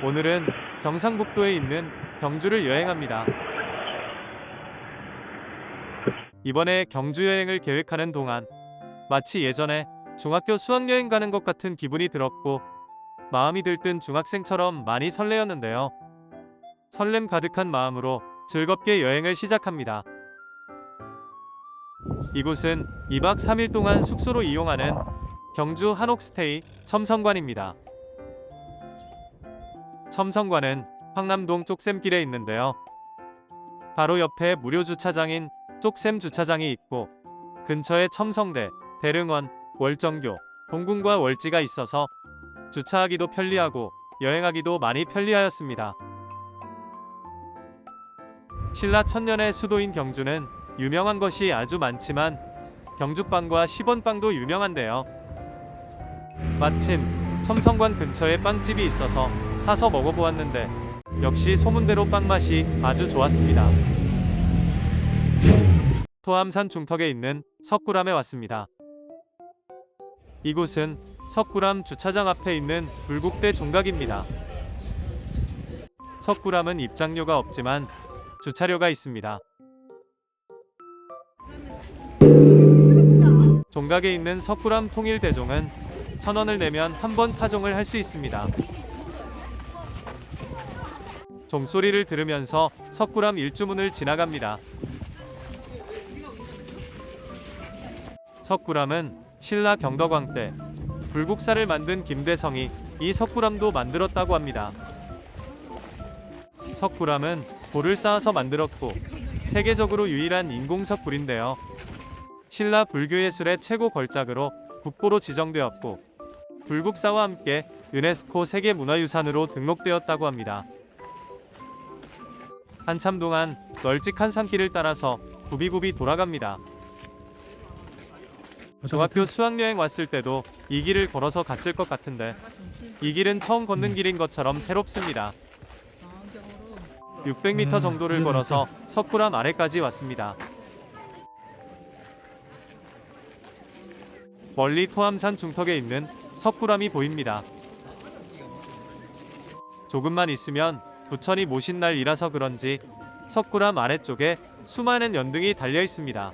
오늘은 경상북도에 있는 경주를 여행합니다. 이번에 경주 여행을 계획하는 동안 마치 예전에 중학교 수학여행 가는 것 같은 기분이 들었고 마음이 들뜬 중학생처럼 많이 설레었는데요. 설렘 가득한 마음으로 즐겁게 여행을 시작합니다. 이곳은 2박 3일 동안 숙소로 이용하는 경주 한옥스테이 첨성관입니다. 첨성관은 황남동 쪽샘길에 있는데요. 바로 옆에 무료 주차장인 쪽샘 주차장이 있고 근처에 첨성대, 대릉원, 월정교, 동궁과 월지가 있어서 주차하기도 편리하고 여행하기도 많이 편리하였습니다. 신라 천년의 수도인 경주는 유명한 것이 아주 많지만 경주빵과 시본빵도 유명한데요. 마침 첨성관 근처에 빵집이 있어서 사서 먹어보았는데 역시 소문대로 빵 맛이 아주 좋았습니다. 토암산 중턱에 있는 석굴암에 왔습니다. 이곳은 석굴암 주차장 앞에 있는 불국대 종각입니다. 석굴암은 입장료가 없지만 주차료가 있습니다. 종각에 있는 석굴암 통일대종은 1,000원을 내면 한 번 타종을 할 수 있습니다. 종소리를 들으면서 석굴암 일주문을 지나갑니다. 석굴암은 신라 경덕왕 때 불국사를 만든 김대성이 이 석굴암도 만들었다고 합니다. 석굴암은 돌을 쌓아서 만들었고 세계적으로 유일한 인공석굴인데요. 신라 불교예술의 최고 걸작으로 국보로 지정되었고 불국사와 함께 유네스코 세계문화유산으로 등록되었다고 합니다. 한참 동안 널찍한 산길을 따라서 굽이굽이 돌아갑니다. 중학교 수학여행 왔을 때도 이 길을 걸어서 갔을 것 같은데 이 길은 처음 걷는 길인 것처럼 새롭습니다. 600m 정도를 걸어서 석굴암 아래까지 왔습니다. 멀리 토암산 중턱에 있는 석굴암이 보입니다. 조금만 있으면 부처님 모신 날이라서 그런지 석굴암 아래쪽에 수많은 연등이 달려 있습니다.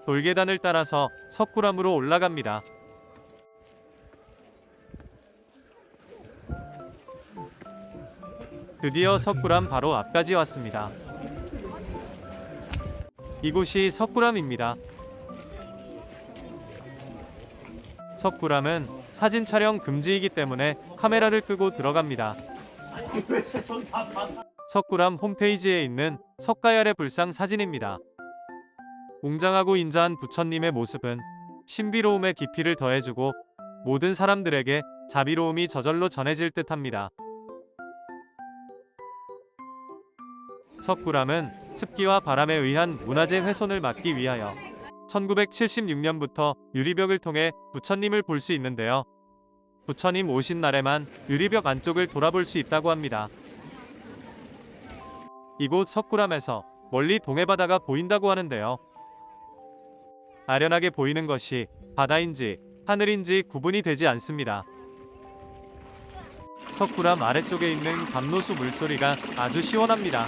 돌계단을 따라서 석굴암으로 올라갑니다. 드디어 석굴암 바로 앞까지 왔습니다. 이곳이 석굴암입니다. 석굴암은 사진 촬영 금지이기 때문에 카메라를 끄고 들어갑니다. 석굴암 홈페이지에 있는 석가열의 불상 사진입니다. 웅장하고 인자한 부처님의 모습은 신비로움의 깊이를 더해주고 모든 사람들에게 자비로움이 저절로 전해질 듯합니다. 석굴암은 습기와 바람에 의한 문화재 훼손을 막기 위하여 1976년부터 유리벽을 통해 부처님을 볼 수 있는데요. 부처님 오신 날에만 유리벽 안쪽을 돌아볼 수 있다고 합니다. 이곳 석굴암에서 멀리 동해바다가 보인다고 하는데요. 아련하게 보이는 것이 바다인지 하늘인지 구분이 되지 않습니다. 석굴암 아래쪽에 있는 감로수 물소리가 아주 시원합니다.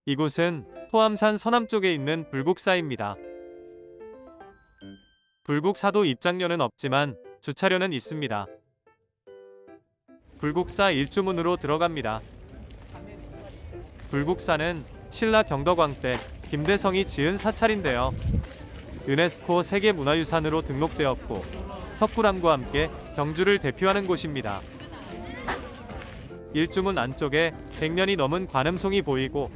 이곳은 토암산 서남쪽에 있는 불국사입니다. 불국사도 입장료는 없지만 주차료는 있습니다. 불국사 일주문으로 들어갑니다. 불국사는 신라 경덕왕 때 김대성이 지은 사찰인데요. 유네스코 세계문화유산으로 등록되었고 석굴암과 함께 경주를 대표하는 곳입니다. 일주문 안쪽에 100년이 넘은 관음송이 보이고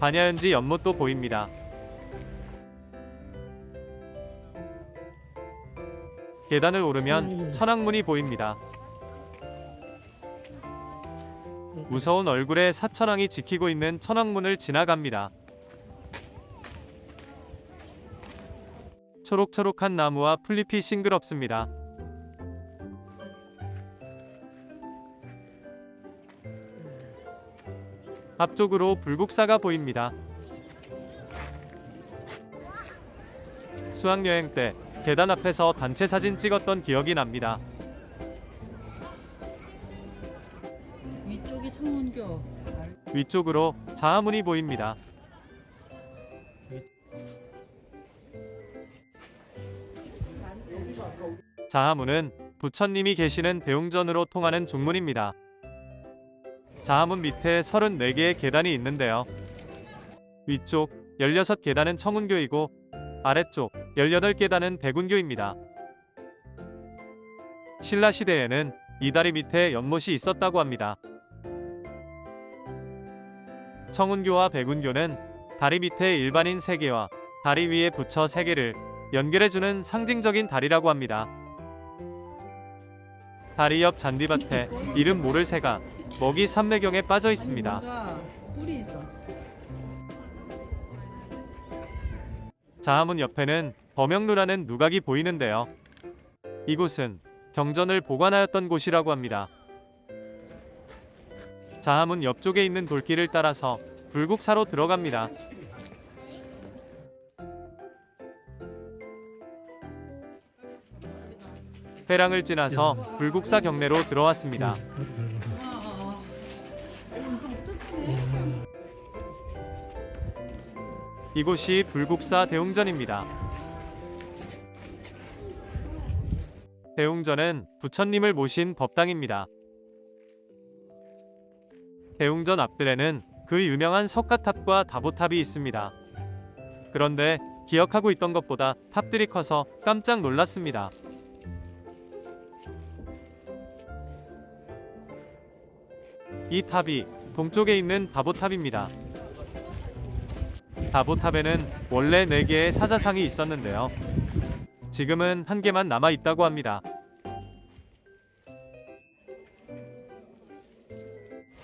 반야연지 연못도 보입니다. 계단을 오르면 천왕문이 보입니다. 무서운 얼굴의 사천왕이 지키고 있는 천왕문을 지나갑니다. 초록초록한 나무와 풀잎이 싱그럽습니다. 앞쪽으로 불국사가 보입니다. 수학여행 때 계단 앞에서 단체 사진 찍었던 기억이 납니다. 위쪽이 청운교. 위쪽으로 자하문이 보입니다. 자하문은 부처님이 계시는 대웅전으로 통하는 중문입니다. 자하문 밑에 34개의 계단이 있는데요. 위쪽 16계단은 청운교이고 아래쪽 18계단은 백운교입니다. 신라시대에는 이 다리 밑에 연못이 있었다고 합니다. 청운교와 백운교는 다리 밑에 일반인 3개와 다리 위에 부처 3개를 연결해주는 상징적인 다리라고 합니다. 다리 옆 잔디밭에 이름 모를 새가 먹이 삼매경에 빠져 있습니다. 뭔가 뿔이 있어. 자하문 옆에는 범영루라는 누각이 보이는데요. 이곳은 경전을 보관하였던 곳이라고 합니다. 자하문 옆쪽에 있는 돌길을 따라서 불국사로 들어갑니다. 회랑을 지나서 불국사 경내로 들어왔습니다. 이곳이 불국사 대웅전입니다. 대웅전은 부처님을 모신 법당입니다. 대웅전 앞뜰에는 그 유명한 석가탑과 다보탑이 있습니다. 그런데 기억하고 있던 것보다 탑들이 커서 깜짝 놀랐습니다. 이 탑이 동쪽에 있는 다보탑입니다. 다보탑에는 원래 4개의 사자상이 있었는데요. 지금은 1개만 남아 있다고 합니다.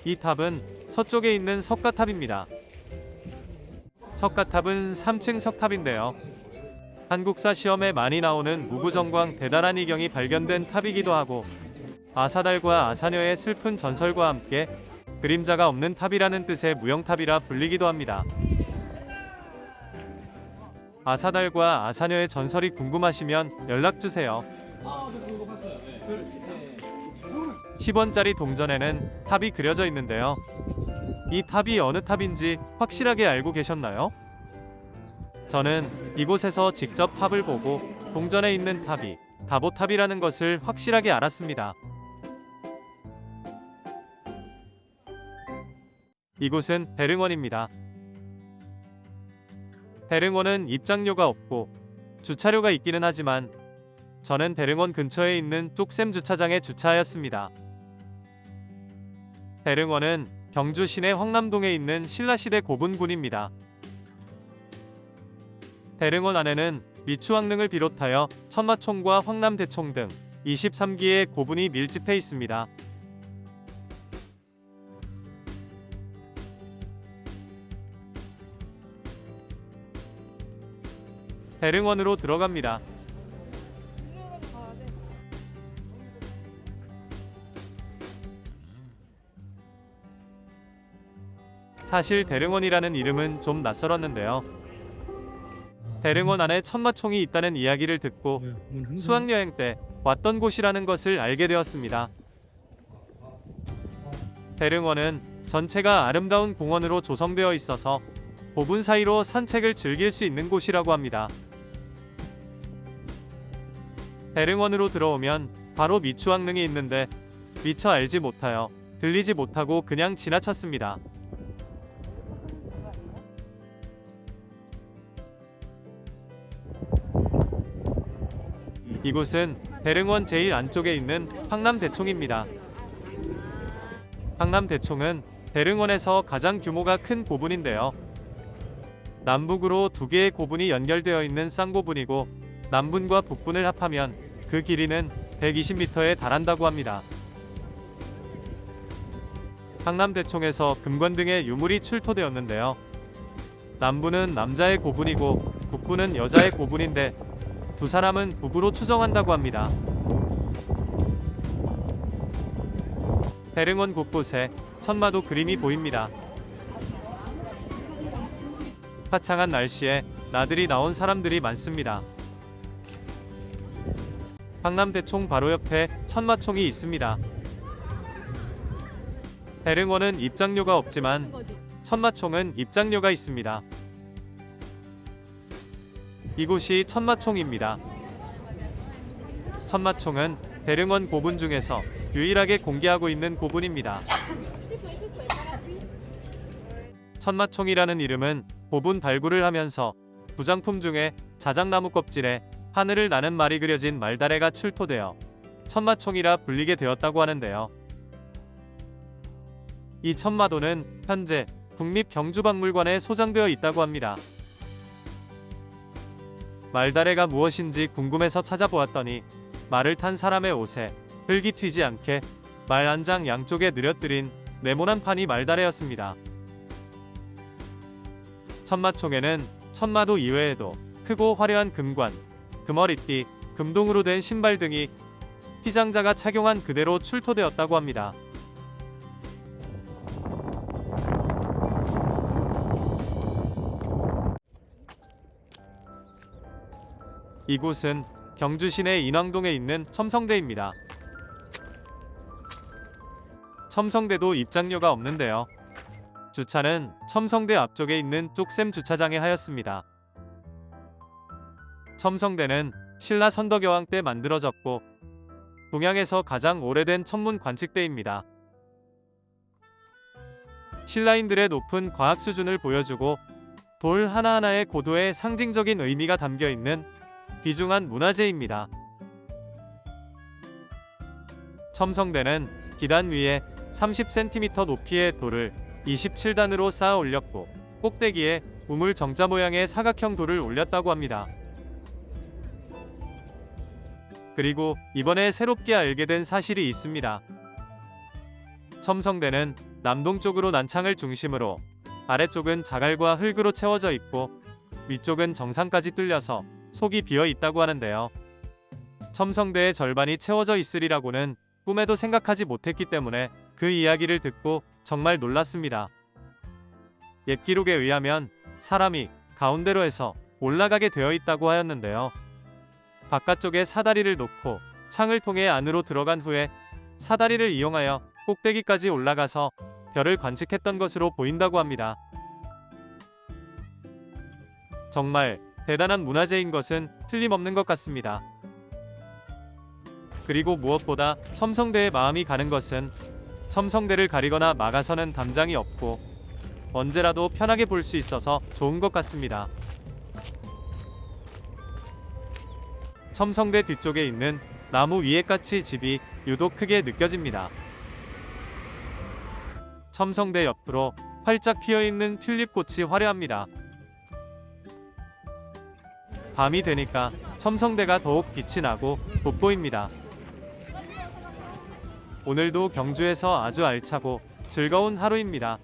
이 탑은 서쪽에 있는 석가탑입니다. 석가탑은 3층 석탑인데요. 한국사 시험에 많이 나오는 무구정광 대단한 이경이 발견된 탑이기도 하고 아사달과 아사녀의 슬픈 전설과 함께 그림자가 없는 탑이라는 뜻의 무형탑이라 불리기도 합니다. 아사달과 아사녀의 전설이 궁금하시면 연락주세요. 10원짜리 동전에는 탑이 그려져 있는데요. 이 탑이 어느 탑인지 확실하게 알고 계셨나요? 저는 이곳에서 직접 탑을 보고 동전에 있는 탑이 다보탑이라는 것을 확실하게 알았습니다. 이곳은 대릉원입니다. 대릉원은 입장료가 없고 주차료가 있기는 하지만 저는 대릉원 근처에 있는 쪽샘 주차장에 주차하였습니다. 대릉원은 경주 시내 황남동에 있는 신라시대 고분군입니다. 대릉원 안에는 미추왕릉을 비롯하여 천마총과 황남대총 등 23기의 고분이 밀집해 있습니다. 대릉원으로 들어갑니다. 사실 대릉원이라는 이름은 좀 낯설었는데요. 대릉원 안에 천마총이 있다는 이야기를 듣고 수학여행 때 왔던 곳이라는 것을 알게 되었습니다. 대릉원은 전체가 아름다운 공원으로 조성되어 있어서 고분 사이로 산책을 즐길 수 있는 곳이라고 합니다. 대릉원으로 들어오면 바로 미추왕릉이 있는데 미처 알지 못하여 들리지 못하고 그냥 지나쳤습니다. 이곳은 대릉원 제일 안쪽에 있는 황남대총입니다. 황남대총은 대릉원에서 가장 규모가 큰 고분인데요. 남북으로 2개의 고분이 연결되어 있는 쌍고분이고 남분과 북분을 합하면 그 길이는 120m에 달한다고 합니다. 황남대총에서 금관 등의 유물이 출토되었는데요. 남분은 남자의 고분이고 북분은 여자의 고분인데 두 사람은 부부로 추정한다고 합니다. 대릉원 곳곳에 천마도 그림이 보입니다. 화창한 날씨에 나들이 나온 사람들이 많습니다. 박람대총 바로 옆에 천마총이 있습니다. 대릉원은 입장료가 없지만 천마총은 입장료가 있습니다. 이곳이 천마총입니다. 천마총은 대릉원 고분 중에서 유일하게 공개하고 있는 고분입니다. 천마총이라는 이름은 고분 발굴을 하면서 부장품 중에 자작나무 껍질에 하늘을 나는 말이 그려진 말다래가 출토되어 천마총이라 불리게 되었다고 하는데요. 이 천마도는 현재 국립경주박물관에 소장되어 있다고 합니다. 말다래가 무엇인지 궁금해서 찾아보았더니 말을 탄 사람의 옷에 흙이 튀지 않게 말 안장 양쪽에 느려뜨린 네모난 판이 말다래였습니다. 천마총에는 천마도 이외에도 크고 화려한 금관, 금허리띠, 금동으로 된 신발 등이 피장자가 착용한 그대로 출토되었다고 합니다. 이곳은 경주 시내 인왕동에 있는 첨성대입니다. 첨성대도 입장료가 없는데요. 주차는 첨성대 앞쪽에 있는 쪽샘 주차장에 하였습니다. 첨성대는 신라 선덕여왕 때 만들어졌고 동양에서 가장 오래된 천문 관측대입니다. 신라인들의 높은 과학 수준을 보여주고 돌 하나하나의 고도에 상징적인 의미가 담겨 있는 귀중한 문화재입니다. 첨성대는 기단 위에 30cm 높이의 돌을 27단으로 쌓아 올렸고 꼭대기에 우물 정자 모양의 사각형 돌을 올렸다고 합니다. 그리고 이번에 새롭게 알게 된 사실이 있습니다. 첨성대는 남동쪽으로 난창을 중심으로 아래쪽은 자갈과 흙으로 채워져 있고 위쪽은 정상까지 뚫려서 속이 비어 있다고 하는데요. 첨성대의 절반이 채워져 있으리라고는 꿈에도 생각하지 못했기 때문에 그 이야기를 듣고 정말 놀랐습니다. 옛 기록에 의하면 사람이 가운데로 해서 올라가게 되어 있다고 하였는데요. 바깥쪽에 사다리를 놓고 창을 통해 안으로 들어간 후에 사다리를 이용하여 꼭대기까지 올라가서 별을 관측했던 것으로 보인다고 합니다. 정말 대단한 문화재인 것은 틀림없는 것 같습니다. 그리고 무엇보다 첨성대에 마음이 가는 것은 첨성대를 가리거나 막아서는 담장이 없고 언제라도 편하게 볼 수 있어서 좋은 것 같습니다. 첨성대 뒤쪽에 있는 나무 위에까지 집이 유독 크게 느껴집니다. 첨성대 옆으로 활짝 피어있는 튤립꽃이 화려합니다. 밤이 되니까 첨성대가 더욱 빛이 나고 돋보입니다. 오늘도 경주에서 아주 알차고 즐거운 하루입니다.